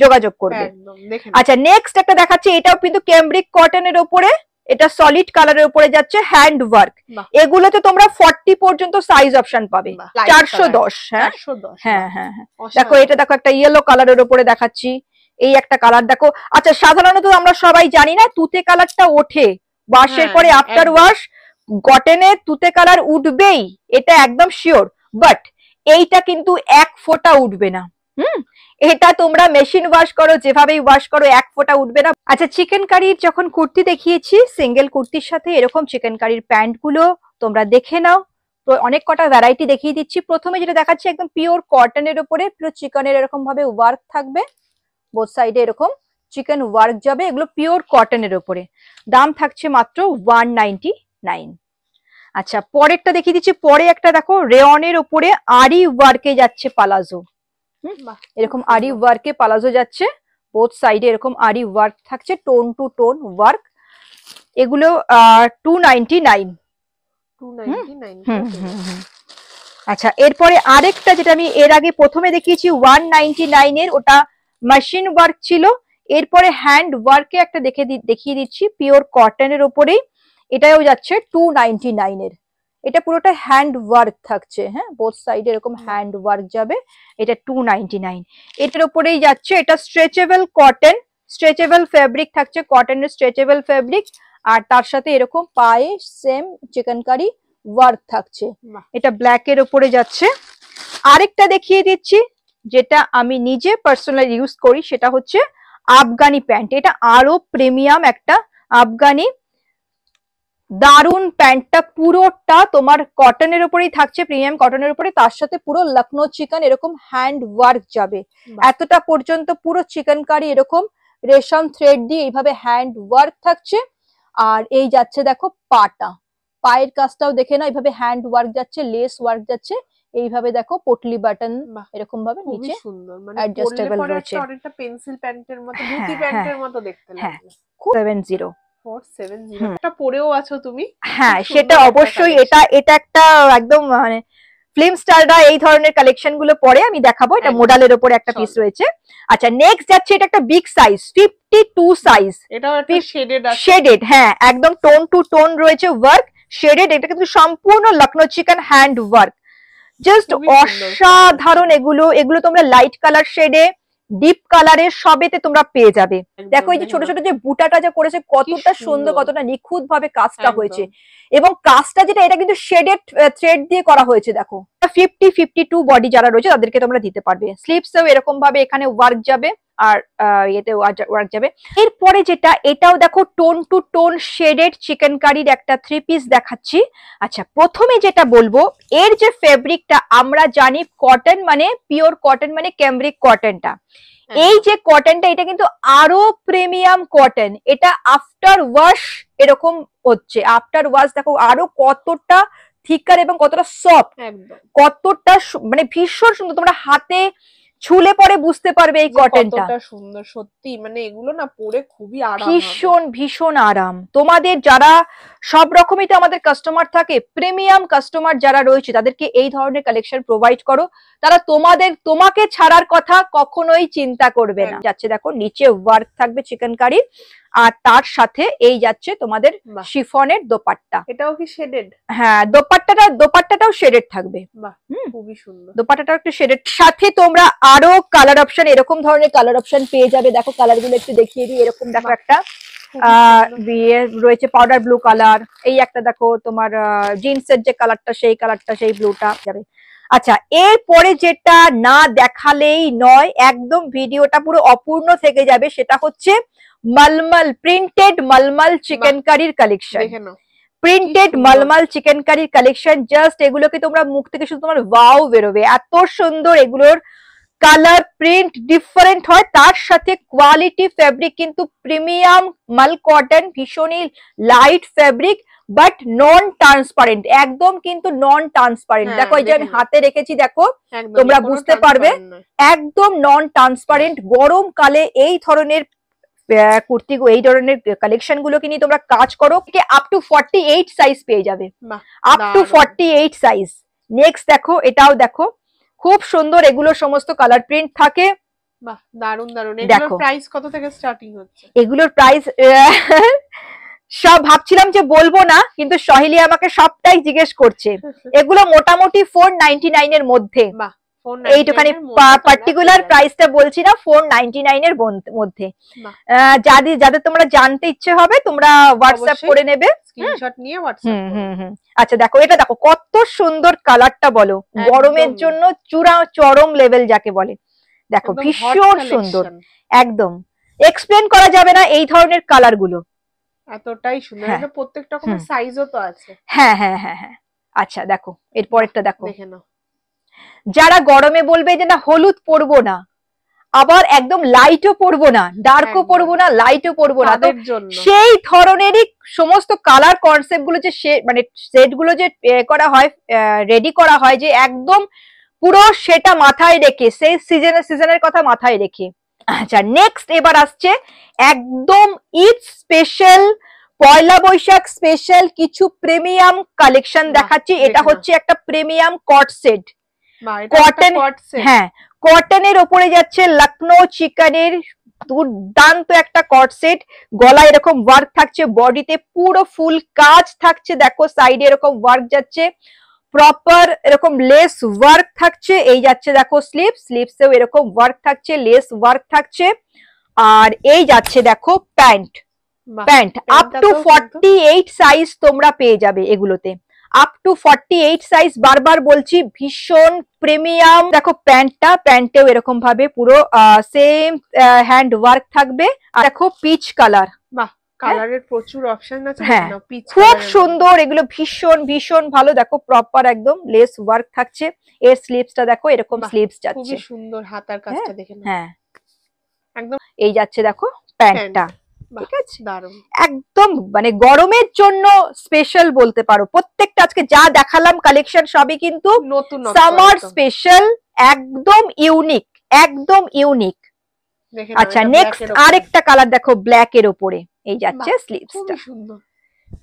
যোগাযোগ করবে। আচ্ছা, নেক্সট একটা দেখাচ্ছি, এটাও কিন্তু ক্যামব্রিক কটনের উপরে, এটা সলিড কালারের উপরে যাচ্ছে, হ্যান্ড ওয়ার্ক। এগুলোতে তোমরা 40 পর্যন্ত সাইজ অপশন পাবে। 410। হ্যাঁ হ্যাঁ হ্যাঁ হ্যাঁ, দেখো এটা দেখো, একটা ইয়েলো কালারের উপরে দেখাচ্ছি, এই একটা কালার দেখো। আচ্ছা, সাধারণত আমরা সবাই জানি না তুতে কালারটা ওঠে ওয়াশের পরে, আফটার ওয়াশ কটনে তুতে কালার উঠবেই, এটা একদম শিওর। বাট এইটা কিন্তু এক ফোঁটা উঠবে না। এটা তোমরা মেশিন ওয়াশ করো, যেভাবেই ওয়াশ করো, এক ফোঁটা উঠবে না। আচ্ছা, চিকেন কারির যখন কুর্তি দেখিয়েছি, সিঙ্গেল কুর্তির সাথে এরকম চিকেন কারির প্যান্ট গুলো তোমরা দেখে নাও। তো অনেক কটা ভ্যারাইটি দেখিয়ে দিচ্ছি। প্রথমে যেটা দেখাচ্ছি একদম পিওর কটনের উপরে পুরো চিকেনের এরকম ভাবে ওয়ার্ক থাকবে, বোথ সাইডে এরকম চিকেন ওয়ার্ক যাবে, এগুলো পিওর কটনের উপরে। দাম থাকছে মাত্র 199। আচ্ছা, পরেরটা দেখিয়ে দিচ্ছি। পরে একটা দেখো রেয়নের উপরে আরি ওয়ার্কে যাচ্ছে পালাজো, এরকম আরি ওয়ার্কে পালাজো যাচ্ছে, বোথ সাইডে এরকম আরি ওয়ার্ক থাকছে, টোন টু টোন ওয়ার্ক। এগুলো 299। আচ্ছা, এরপরে আরেকটা যেটা আমি এর আগে প্রথমে দেখিয়েছি 199 এর, ওটা মেশিন ওয়ার্ক ছিল। এরপরে হ্যান্ড ওয়ার্কে একটা দেখিয়ে দিচ্ছি পিওর কটনের উপরেই, এটাও যাচ্ছে 299 এর। এটা পুরোটা হ্যান্ড ওয়ার্ক থাকছে, হ্যাঁ, বোথ সাইডে এরকম হ্যান্ড ওয়ার্ক যাবে, এটা 299। এটার উপরেই যাচ্ছে, এটা স্ট্রেচেবল কটন, স্ট্রেচেবল ফেব্রিক থাকছে, কটনের স্ট্রেচেবল ফেব্রিক, আর তার সাথে এরকম পায়ে সেম চিকেনকারি ওয়ার্ক থাকছে, এটা ব্ল্যাক এর উপরে যাচ্ছে। আরেকটা দেখিয়ে দিচ্ছি যেটা আমি নিজে পার্সোনালি ইউজ করি, সেটা হচ্ছে আফগানি প্যান্ট। এটা আরো প্রিমিয়াম একটা আফগানি, দারুন প্যান্টটা, পুরোটা তোমার কটনের উপরেই থাকছে, প্রিমিয়াম কটনের উপরে, তার সাথে পুরো লখনৌ চিকেন এরকম হ্যান্ড ওয়ার্ক যাবে এতটা পর্যন্ত, পুরো চিকেন কারি এরকম রেশম থ্রেড দিয়ে এইভাবে হ্যান্ড ওয়ার্ক থাকছে। আর এই যাচ্ছে দেখো পাটা, পায়ের কাজটাও দেখে না, এইভাবে হ্যান্ড ওয়ার্ক যাচ্ছে, লেস ওয়ার্ক যাচ্ছে, এইভাবে দেখো পটলি বাটন এরকম ভাবে নিচে অ্যাডজাস্টেবল রয়েছে, অনেকটা পেন্সিল প্যান্টের মতো, ধুতি প্যান্টের মতো দেখতে লাগে। 470 এটা পরেও আছো তুমি? হ্যাঁ, সেটা অবশ্যই। এটা একটা একদম মানে ফিল্ম স্টাররা এই ধরনের কালেকশন গুলো পরে আমি দেখাবো, এটা মোডালের উপরে একটা পিস রয়েছে। আচ্ছা, নেক্সট যাচ্ছে, এটা একটা বিগ সাইজ, 52 সাইজ, এটাও একটা শেডেড আছে, শেডেড, হ্যাঁ, একদম টোন টু টোন রয়েছে ওয়ার্ক, শেডেড। এটা কিন্তু সম্পূর্ণ Lucknow chicken hand work, just অসাধারণ। এগুলো তোমরা লাইট কালার শেডে, ডিপ কালারের সবেতে তোমরা পেয়ে যাবে। দেখো এই যে ছোট ছোট যে বুটাটা যে করেছে, কতটা সুন্দর, কতটা নিখুঁত ভাবে কাজটা হয়েছে, এবং কাজটা যেটা, এটা কিন্তু শেডেড থ্রেড দিয়ে করা হয়েছে। দেখো 50-52 বডি যারা রয়েছে তাদেরকে তোমরা দিতে পারবে। স্লিভসেও এরকম ভাবে এখানে ওয়ার্ক যাবে, আর এতে ওয়ার্ক যাবে। এরপরে যেটা, এটাও দেখো টোন টু টোন শেডেড চিকেন কারির একটা 3 পিস দেখাচ্ছি। আচ্ছা, প্রথমে যেটা বলবো, এর যে ফেব্রিকটা আমরা জানি কটন মানে, পিওর কটন মানে ক্যামব্রিক কটনটা, এই যে কটনটা, এটা কিন্তু আরো প্রিমিয়াম কটন। এটা আফটার ওয়াশ এরকম হচ্ছে, আফটার ওয়াশ দেখো আরো কতটা থিকার এবং কতটা সফট, কতটা মানে ভীষণ সুন্দর। তোমরা হাতে ছুলে পরে বুঝতে পারবে এই কটনটা সুন্দর, সত্যি মানে এগুলো না পরে খুবই আরাম, ভীষণ ভীষণ আরাম। তোমাদের যারা সব রকমই তো আমাদের কাস্টমার থাকে, প্রিমিয়াম কাস্টমার যারা রয়েছে তাদেরকে এই ধরনের কালেকশন প্রোভাইড করো, তারা তোমাকে ছাড়ার কথা কখনোই চিন্তা করবে না। যাচ্ছে দেখো নিচে ওয়ার্ক থাকবে চিকেন কারি, আর তার সাথে এই যাচ্ছে তোমাদের শিফনের দোপাট্টা, এটাও কি শেডেড? হ্যাঁ, দোপাট্টাটাও শেডেড থাকবে, খুবই সুন্দর। দোপাট্টাটাও একটু শেডেড, সাথে তোমরা আরো কালার অপশন, এরকম ধরনের কালার অপশন পেয়ে যাবে। দেখো কালার গুলো একটু দেখিয়ে দিই, এরকম দেখো একটা রয়েছে পাউডার ব্লু কালার, এই একটা দেখো তোমার জিন্সের যে কালারটা সেই কালারটা, সেই ব্লুটা যাবে। আচ্ছা, এরপরে যেটা না দেখালেই নয়, একদম ভিডিওটা পুরো অপূর্ণ থেকে যাবে, সেটা হচ্ছে মলমল প্রিন্টেড মলমল চিকেন কারির কালেকশন। প্রিন্টেড মলমল চিকেন কারির কালেকশন, জাস্ট এগুলোকে তোমরা মুখ থেকে শুধু তোমার ওয়াও বেরোবে, এত সুন্দর এগুলোর কালার প্রিন্ট ডিফারেন্ট হয়, তার সাথে কোয়ালিটি ফেব্রিক কিন্তু প্রিমিয়াম মাল কটন, ভীষণই light fabric but non transparent, একদম কিন্তু নন ট্রান্সপারেন্ট। দেখো এই যে আমি হাতে রেখেছি, দেখো তোমরা বুঝতে পারবে, একদম নন ট্রান্সপারেন্ট। গরমকালে এই ধরনের কুর্তি, এই ধরনের কালেকশন গুলোকে নিয়ে তোমরা কাজ করো, আপ টু 48 সাইজ পেয়ে যাবে, আপ টু 48 সাইজ। নেক্সট দেখো, এটাও দেখো খুব সুন্দর, এগুলোর সমস্ত কালার প্রিন্ট থাকে। বাহ, দারুন দারুন। এগুলোর প্রাইস কত থেকে স্টার্টিং হচ্ছে? এগুলোর প্রাইস সব ভাবছিলাম যে বলবো না, কিন্তু সহেলি আমাকে সবটাই জিজ্ঞেস করছে। এগুলো মোটামুটি 499 এর মধ্যে, এইটুখানি পার্টিকুলার প্রাইসটা বলছি না, 499 এর মধ্যে। যাদের তোমরা জানতে ইচ্ছে হবে তোমরা হোয়াটসঅ্যাপ করে নেবে, স্ক্রিনশট নিয়ে হোয়াটসঅ্যাপ। আচ্ছা দেখো, এটা দেখো কত সুন্দর কালারটা, বলো গরমের জন্য চরম লেভেল যাকে বলে। দেখো ভীষণ সুন্দর, একদম এক্সপ্লেন করা যাবে না এই ধরনের কালার গুলো, এতটাই সুন্দর। এটা প্রত্যেকটা রকমের সাইজও তো আছে। হ্যাঁ হ্যাঁ হ্যাঁ হ্যাঁ। আচ্ছা দেখো এরপরেরটা দেখো, দেখে নাও। যারা গরমে বলবে যে না হলুদ পরবো না, আবার একদম লাইটও পরবো না, ডার্কও পরবো না, লাইটও পরবো না, সেই ধরনেরই সমস্ত কালার কনসেপ্ট গুলো যে মানে সেট গুলো যে করা হয়, রেডি করা হয়, যে একদম পুরো সেটা মাথায় রেখে, সেই সিজনের কথা মাথায় রেখে। আচ্ছা নেক্সট এবার আসছে একদম ঈদ স্পেশাল, পয়লা বৈশাখ স্পেশাল কিছু প্রিমিয়াম কালেকশন দেখাচ্ছি। এটা হচ্ছে একটা প্রিমিয়াম কট সেট, কটন, হ্যাঁ কটনের ওপরে যাচ্ছে লখনৌ চিকেনের দুর্দান্ত একটা কট সেট। গলায় এরকম ওয়ার্ক থাকছে, বডিতে পুরো ফুল কাজ থাকছে, দেখো সাইডে এরকম ওয়ার্ক যাচ্ছে, প্রপার এরকম লেস ওয়ার্ক থাকছে, এই যাচ্ছে দেখো স্লিভসেও এরকম ওয়ার্ক থাকছে, লেস ওয়ার্ক থাকছে। আর এই যাচ্ছে দেখো প্যান্ট আপ টু 48 সাইজ তোমরা পেয়ে যাবে এগুলোতে, আপ টু 48 সাইজ। বারবার বলছি ভীষণ প্রিমিয়াম। দেখো প্যান্টেও এরকম ভাবে পুরো সেম হ্যান্ড ওয়ার্ক থাকবে। আর দেখো পিচ কালার, বাহ কালারের প্রচুর অপশন আছে, খুব সুন্দর এগুলো, ভীষণ ভীষণ ভালো। দেখো প্রপার একদম লেস ওয়ার্ক থাকছে, এর স্লিভসটা দেখো এরকম স্লিভস যাচ্ছে, খুব সুন্দর হাতার কাজটা দেখে নাও। হ্যাঁ একদম এই যাচ্ছে দেখো প্যান্টটা, ঠিক আছে দারুণ, একদম মানে গরমের জন্য স্পেশাল বলতে পারো। প্রত্যেকটা আজকে যা দেখালাম কালেকশন সবই কিন্তু নতুন সামার স্পেশাল, একদম ইউনিক, একদম ইউনিক। আচ্ছা নেক্সট আরেকটা কালার দেখো ব্ল্যাক এর উপরে, এই যাচ্ছে স্লিভসটা,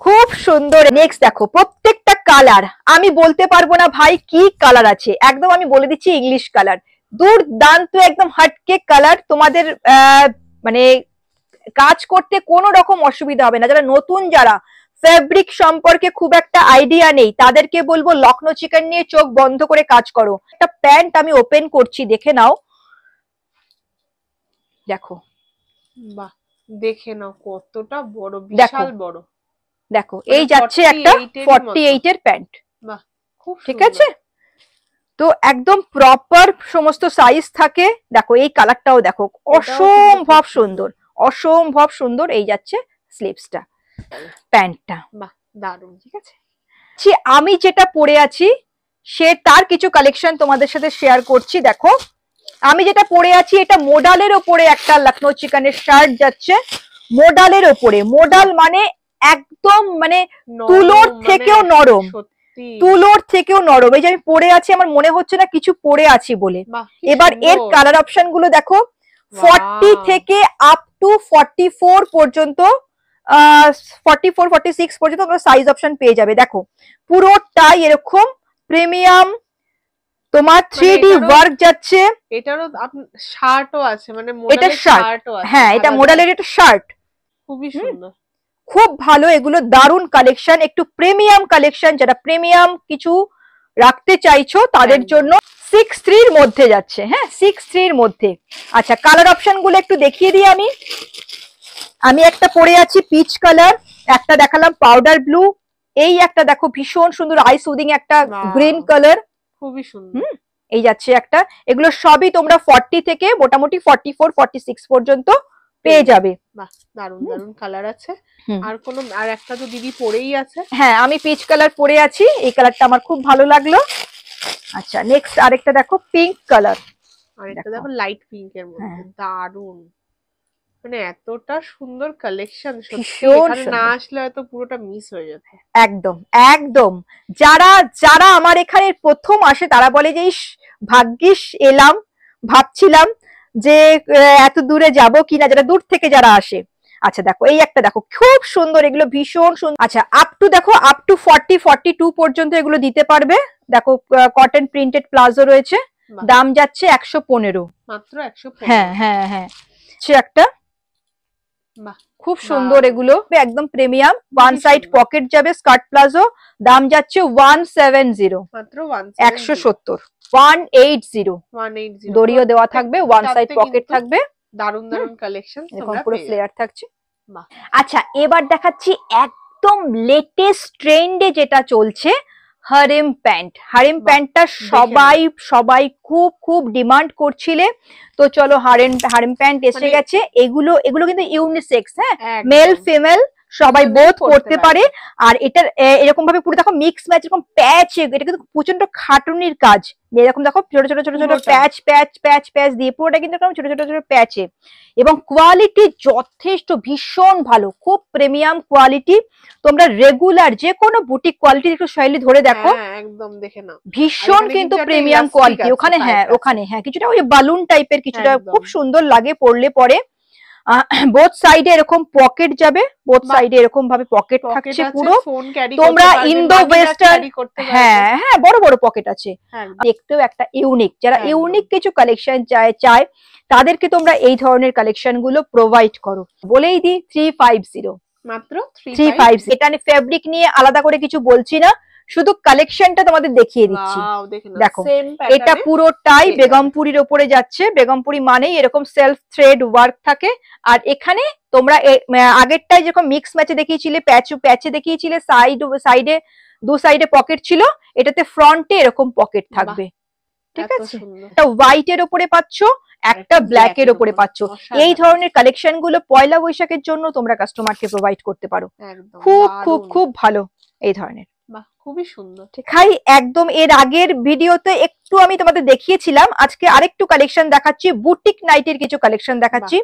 খুব সুন্দর। নেক্সট দেখো প্রত্যেকটা কালার আমি বলতে পারবো না ভাই কি কালার আছে, একদম আমি বলে দিচ্ছি ইংলিশ কালার, দুর্দান্ত একদম হটকে কালার। তোমাদের মানে কাজ করতে কোনো রকম অসুবিধা হবে না। যারা নতুন, যারা ফেব্রিক সম্পর্কে খুব একটা আইডিয়া নেই, তাদেরকে বলবো লখনৌ চিকেন নিয়ে চোখ বন্ধ করে কাজ করো। একটা প্যান্ট আমি ওপেন করছি, দেখে নাও, দেখো বাহ দেখে নাও কতটা বড়, বিশাল বড়। দেখো এই যাচ্ছে একটা 48 এর প্যান্ট, বাহ খুব ঠিক আছে। তো একদম প্রপার সমস্ত সাইজ থাকে। দেখো এই কালারটাও দেখো অসম্ভব সুন্দর, অসম্ভব সুন্দর। এই যাচ্ছে স্লিভসটা, প্যান্টটা, বাহ দারুণ, ঠিক আছে। আমি যেটা পরে আছি সে তার কিছু কালেকশন তোমাদের সাথে শেয়ার করছি। দেখো আমি যেটা পরে আছি এটা মোডালের ওপরে একটা লখনৌ চিকেনের শার্ট যাচ্ছে, মোডালের ওপরে। মোডাল মানে একদম মানে তুলোর থেকেও নরম, তুলোর থেকেও নরম। এই যে আমি পরে আছি আমার মনে হচ্ছে না কিছু পরে আছি বলে। এবার এর কালার অপশন গুলো দেখো, 40 থেকে আপ টু 44 পর্যন্ত, 44 46 পর্যন্ত তোমরা সাইজ অপশন পেয়ে যাবে। দেখো পুরোটাই এরকম প্রিমিয়াম, তোমার 3D ওয়ার্ক যাচ্ছে। এটারও শার্টও আছে, মানে এটা শার্টও আছে, হ্যাঁ এটা মডেলের একটা শার্ট, খুবই সুন্দর, খুব ভালো। এগুলো দারুন কালেকশন, একটু প্রিমিয়াম কালেকশন। যারা প্রিমিয়াম কিছু রাখতে চাইছো তাদের জন্য 6-3 এর মধ্যে যাচ্ছে, হ্যাঁ 6-3 এর মধ্যে। আচ্ছা কালার অপশন গুলো একটু দেখিয়ে দিই আমি। আমি একটা পরে আছি পিচ কালার, একটা দেখালাম পাউডার ব্লু, এই একটা দেখো ভীষণ সুন্দর আই সুদিং একটা গ্রিন কালার, খুবই সুন্দর। এই যাচ্ছে একটা। এগুলো সবই তোমরা 40 থেকে মোটামুটি 44 46 পর্যন্ত পেয়ে যাবে। বাহ, দারুন দারুন কালার আছে। আর একটা তো দিদি পরেই আছে। হ্যাঁ, আমি পিচ কালার পরে আছি, এই কালারটা আমার খুব ভালো লাগলো। আচ্ছা, নেক্সট আরেকটা দেখো পিঙ্ক কালার, আরেকটা দেখো লাইট পিঙ্কের মধ্যে, দারুন। মানে এতটা সুন্দর কালেকশন, সত্যি এখানে না আসলে হয়তো পুরোটা মিস হয়ে যেত। একদম একদম। যারা যারা আমার এখানে প্রথম আসে তারা বলে যে ইস ভাগ্যিস এলাম, ভাবছিলাম যে এত দূরে যাব কিনা, যারা দূর থেকে যারা আসে। আচ্ছা দেখো, এই একটা দেখো খুব সুন্দর, এগুলো ভীষণ সুন্দর। আচ্ছা, আপ টু দেখো আপ টু 40 42 পর্যন্ত এগুলো দিতে পারবে। দেখো কটন প্রিন্টেড প্লাজো রয়েছে, দাম যাচ্ছে 115 মাত্র 115। হ্যাঁ হ্যাঁ হ্যাঁ, একটা খুব সুন্দর, এগুলো একদম প্রিমিয়াম, ওয়ান সাইড পকেট যাবে, স্কার্ট প্লাজো, দাম যাচ্ছে 170 মাত্র 170 180 দড়িও দেওয়া থাকবে, ওয়ান সাইড পকেট থাকবে, দারুন দারুন কালেকশন, তোমরা পুরো ফ্লেয়ার থাকছে। আচ্ছা, এবার দেখাচ্ছি একদম লেটেস্ট ট্রেন্ডে যেটা চলছে, হারেম প্যান্ট। হারেম প্যান্টটা সবাই সবাই খুব খুব ডিমান্ড করছিলে, তো চলো হারেম প্যান্ট এসে গেছে। এগুলো এগুলো কিন্তু ইউনিসেক্স, হ্যাঁ, মেল ফিমেল সবাই বোথ পড়তে পারে। আর এটার এরকম ভাবে পুরো দেখো মিক্স ম্যাচ, এরকম প্যাচ, এটা কিন্তু প্রচন্ড খাটুনির কাজ। এরকম দেখো ছোট ছোট ছোট ছোট প্যাচ প্যাচ প্যাচ প্যাচ দিয়ে পুরোটা কিন্তু ছোট ছোট ছোট প্যাচে, এবং কোয়ালিটি যথেষ্ট ভীষণ ভালো, খুব প্রিমিয়াম কোয়ালিটি। তোমরা রেগুলার যে কোনো বুটিক কোয়ালিটি একটু শৈলী ধরে দেখো, একদম দেখে নাও, ভীষণ কিন্তু প্রিমিয়াম কোয়ালিটি। ওখানে হ্যাঁ কিছুটা ওই বালুন টাইপের কিছুটা, খুব সুন্দর লাগে পরলে পরে। বোথ সাইডে এরকম পকেট যাবে, বোথ সাইডে এরকম ভাবে পকেট থাকছে পুরো। তোমরা ইন্দো ওয়েস্টার্ন, হ্যাঁ হ্যাঁ বড় বড় পকেট আছে, দেখতেও একটা ইউনিক। যারা ইউনিক কিছু কালেকশন চায় তাদেরকে তোমরা এই ধরনের কালেকশন গুলো প্রোভাইড করো। বলেই দি 350 মাত্র 350। এটা আমি ফেব্রিক নিয়ে আলাদা করে কিছু বলছি না, শুধু কালেকশনটা তোমাদের দেখিয়ে দিচ্ছি। দেখো, এটা পুরোটাই বেগমপুরির ওপরে যাচ্ছে। বেগমপুরি মানেই এরকম সেলফ থ্রেড ওয়ার্ক থাকে। আর এখানে তোমরা আগেরটাই যেরকম মিক্স ম্যাচে দেখিয়েছিলে, প্যাচে দেখিয়েছিলে, সাইডে দু সাইডে পকেট ছিল, এটাতে ফ্রন্টে এরকম পকেট থাকবে, ঠিক আছে? এটা হোয়াইট এর ওপরে পাচ্ছ, একটা ব্ল্যাক এর ওপরে পাচ্ছ। এই ধরনের কালেকশন গুলো পয়লা বৈশাখের জন্য তোমরা কাস্টমারকে প্রোভাইড করতে পারো। খুব খুব খুব ভালো এই ধরনের, খুবই সুন্দর। খাই একদম। এর আগের ভিডিওতে একটু আমি তোমাদের দেখিয়েছিলাম, আজকে আরেকটু কালেকশন দেখাচ্ছি, বুটিক নাইটের কিছু কালেকশন দেখাচ্ছি।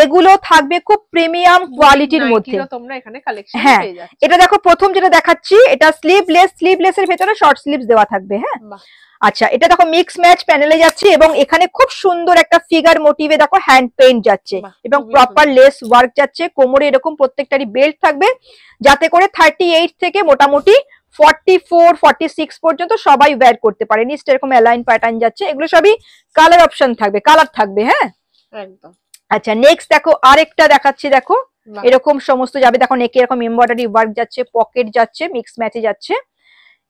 এগুলো থাকবে খুব প্রিমিয়াম কোয়ালিটির মধ্যে। হ্যাঁ, এটা দেখো প্রথম যেটা দেখাচ্ছি, এটা স্লিভলেস এর ভেতরে শর্ট স্লিভস দেওয়া থাকবে। হ্যাঁ, আচ্ছা, এটা দেখো মিক্স ম্যাচ প্যানেলে যাচ্ছে, এবং এখানে খুব সুন্দর একটা ফিগার মোটিভে দেখো হ্যান্ড পেইন্ট যাচ্ছে, এবং প্রপার লেস ওয়ার্ক যাচ্ছে। কোমরে এরকম প্রত্যেকটারই বেল্ট থাকবে, যাতে করে 38 থেকে মোটামুটি 44 46 পর্যন্ত সবাই ওয়্যার করতে পারে। নিচটা এরকম অ্যালাইন প্যাটার্ন যাচ্ছে। এগুলো সবই কালার অপশন থাকবে, কালার থাকবে। হ্যাঁ, একদম। আচ্ছা, নেক্সট দেখো আরেকটা দেখাচ্ছি, দেখো এরকম সমস্ত যাবে। দেখো নেকে এরকম এমব্রয়ডারি ওয়ার্ক যাচ্ছে, পকেট যাচ্ছে, মিক্স ম্যাচে যাচ্ছে।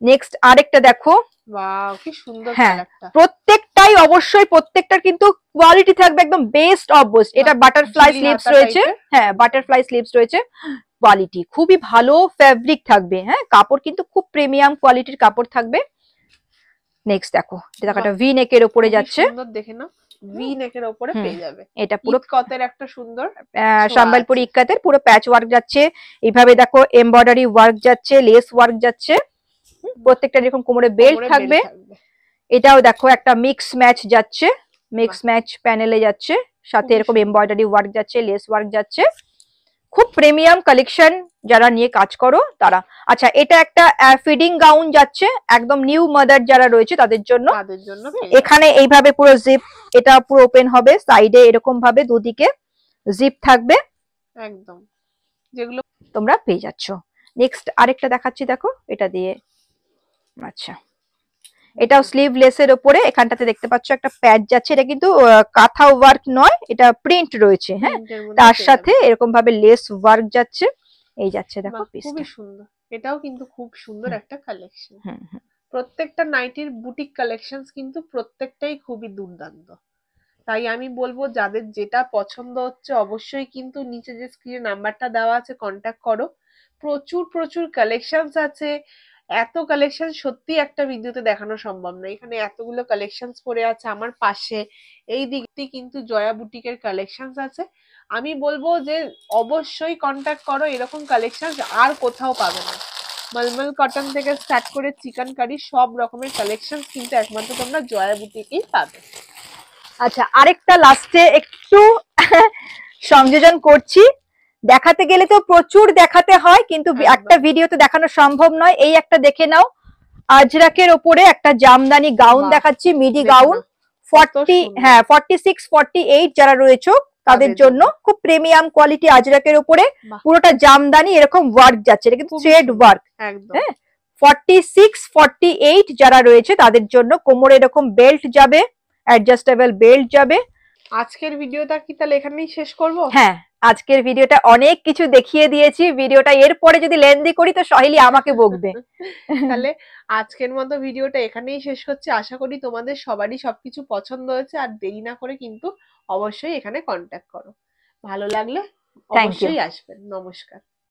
নেক্সট আরেকটা দেখো, ওয়াও কি সুন্দর কালারটা। প্রত্যেকটাই অবশ্যই প্রত্যেকটার কিন্তু কোয়ালিটি থাকবে একদম বেস্ট অফ বেস্ট। এটা বাটারফ্লাই স্লিভস রয়েছে, হ্যাঁ বাটারফ্লাই স্লিভস রয়েছে, কোয়ালিটি খুবই ভালো, ফেব্রিক থাকবে। হ্যাঁ, কাপড় কিন্তু খুব প্রিমিয়াম কোয়ালিটির কাপড় থাকবে। নেক্সট দেখো, এটা একটা ভি নেকের উপরে যাচ্ছে, সুন্দর দেখে নাও, ভি নেকের উপরে পেয়ে যাবে। এটা পুরো কতের একটা সুন্দর সম্বলপুরি ইক্কাতের পুরো প্যাচ ওয়ার্ক যাচ্ছে। এইভাবে দেখো এমব্রয়ডারি ওয়ার্ক যাচ্ছে, লেস ওয়ার্ক যাচ্ছে, প্রত্যেকটা এরকম কোমরে বেল্ট থাকবে। এটাও দেখো একটা মিক্স ম্যাচ যাচ্ছে, মিক্স ম্যাচ প্যানেলে যাচ্ছে, সাথে এরকম এমব্রয়ডারি ওয়ার্ক যাচ্ছে, লেস ওয়ার্ক যাচ্ছে। খুব প্রিমিয়াম কালেকশন, যারা নিয়ে কাজ করো তারা। আচ্ছা, এটা একটা ফিডিং গাউন যাচ্ছে, একদম নিউ মাদার যারা রয়েছে তাদের জন্য। এখানে এইভাবে পুরো জিপ, এটা পুরো ওপেন হবে, সাইডে এরকম ভাবে দুদিকে জিপ থাকবে, একদম যেগুলো তোমরা পেয়ে যাচ্ছ। নেক্সট আরেকটা দেখাচ্ছি, দেখো এটা দিয়ে। আচ্ছা, এটাও স্লিভলেস এর উপরে, এখানটাতে দেখতে পাচ্ছ একটা প্যাচ যাচ্ছে। এটা কিন্তু কাঁথা ওয়ার্ক নয়, এটা প্রিন্ট রয়েছে। হ্যাঁ, তার সাথে এরকম ভাবে লেস ওয়ার্ক যাচ্ছে, এই যাচ্ছে দেখো পিসটা। খুবই সুন্দর, এটাও কিন্তু খুব সুন্দর একটা কালেকশন। প্রত্যেকটা নাইটির বুটিক কালেকশনস কিন্তু প্রত্যেকটাই খুবই দুর্দান্ত। তাই আমি বলবো যাদের যেটা পছন্দ হচ্ছে অবশ্যই কিন্তু নিচে যে স্ক্রিনে নাম্বারটা দেওয়া আছে কন্ট্যাক্ট করো। প্রচুর প্রচুর কালেকশনস আছে, এত কালেকশন সত্যি একটা ভিডিওতে দেখানো সম্ভব না। এখানে এতগুলো কালেকশনস পড়ে আছে আমার পাশে, এই দিকটি কিন্তু জয়া বুটিকের কালেকশনস আছে। আমি বলবো যে অবশ্যই কন্ট্যাক্ট করো, এরকম কালেকশন আর কোথাও পাবে না। মলমল কটন থেকে স্টার্ট করে চিকেন কারি সব রকমের কালেকশন কিন্তু একমাত্র তোমরা জয়া বুটিকেই পাবে। আচ্ছা, আরেকটা লাস্টে একটু সংযোজন করছি। দেখাতে গেলে তো প্রচুর দেখাতে হয়, কিন্তু একটা ভিডিওতে দেখানো সম্ভব নয়। এই একটা দেখে নাও, আজরাকের ওপরে একটা জামদানি গাউন দেখাচ্ছি, মিডি গাউন 40, হ্যাঁ 46 48 যারা রয়েছে তাদের জন্য খুব প্রিমিয়াম কোয়ালিটি আজরাকের উপরে পুরোটা জামদানি এরকম ওয়ার্ক যাচ্ছে, এটা কিন্তু থ্রেড ওয়ার্ক। হ্যাঁ 46 48 যারা রয়েছে তাদের জন্য কোমরে এরকম বেল্ট যাবে, অ্যাডজাস্টেবল বেল্ট যাবে। আজকের ভিডিওটা কি তাহলে এখানেই শেষ করব? হ্যাঁ, আজকের ভিডিওটা অনেক কিছু দেখিয়ে দিয়েছি। ভিডিওটা এরপরে যদি লেন্দি করি তো সহেলি আমাকে বকবে। তাহলে আজকের মতো ভিডিওটা এখানেই শেষ করছি। আশা করি তোমাদের সবারই সবকিছু পছন্দ হয়েছে। আর দেরি না করে কিন্তু অবশ্যই এখানে কন্ট্যাক্ট করো। ভালো লাগলে অবশ্যই আসবেন। নমস্কার।